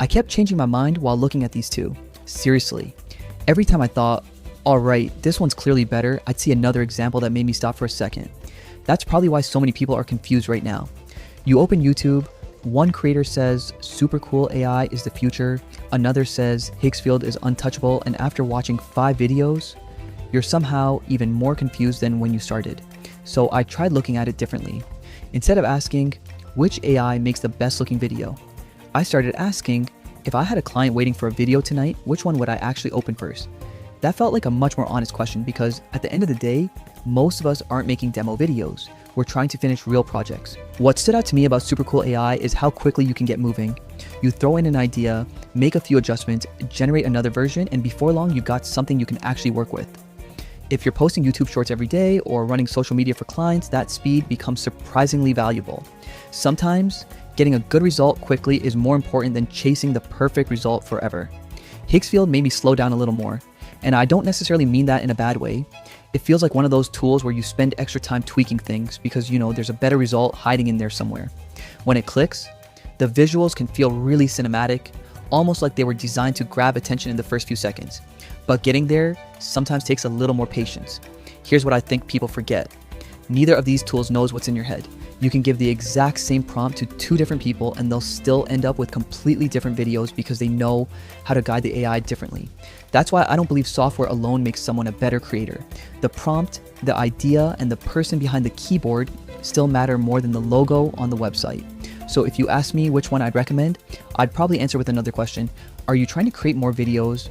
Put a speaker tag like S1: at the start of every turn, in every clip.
S1: I kept changing my mind while looking at these two. Seriously. Every time I thought, alright, this one's clearly better, I'd see another example that made me stop for a second. That's probably why so many people are confused right now. You open YouTube, one creator says Supercool AI is the future, another says Higgsfield is untouchable, and after watching 5 videos, you're somehow even more confused than when you started. So I tried looking at it differently. Instead of asking, which AI makes the best looking video? I started asking, if I had a client waiting for a video tonight, which one would I actually open first? That felt like a much more honest question because at the end of the day, most of us aren't making demo videos. We're trying to finish real projects. What stood out to me about Supercool AI is how quickly you can get moving. You throw in an idea, make a few adjustments, generate another version, and before long, you've got something you can actually work with. If you're posting YouTube shorts every day or running social media for clients, that speed becomes surprisingly valuable. Sometimes, getting a good result quickly is more important than chasing the perfect result forever. Higgsfield made me slow down a little more, and I don't necessarily mean that in a bad way. It feels like one of those tools where you spend extra time tweaking things because there's a better result hiding in there somewhere. When it clicks, the visuals can feel really cinematic, almost like they were designed to grab attention in the first few seconds. But getting there sometimes takes a little more patience. Here's what I think people forget. Neither of these tools knows what's in your head. You can give the exact same prompt to 2 different people and they'll still end up with completely different videos because they know how to guide the AI differently. That's why I don't believe software alone makes someone a better creator. The prompt, the idea, and the person behind the keyboard still matter more than the logo on the website. So if you ask me which one I'd recommend, I'd probably answer with another question. Are you trying to create more videos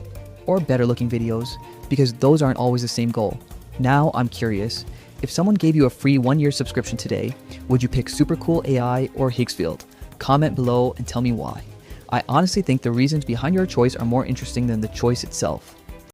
S1: or better looking videos? Because those aren't always the same goal. Now I'm curious. If someone gave you a free 1-year subscription today, would you pick Supercool AI or Higgsfield? Comment below and tell me why. I honestly think the reasons behind your choice are more interesting than the choice itself.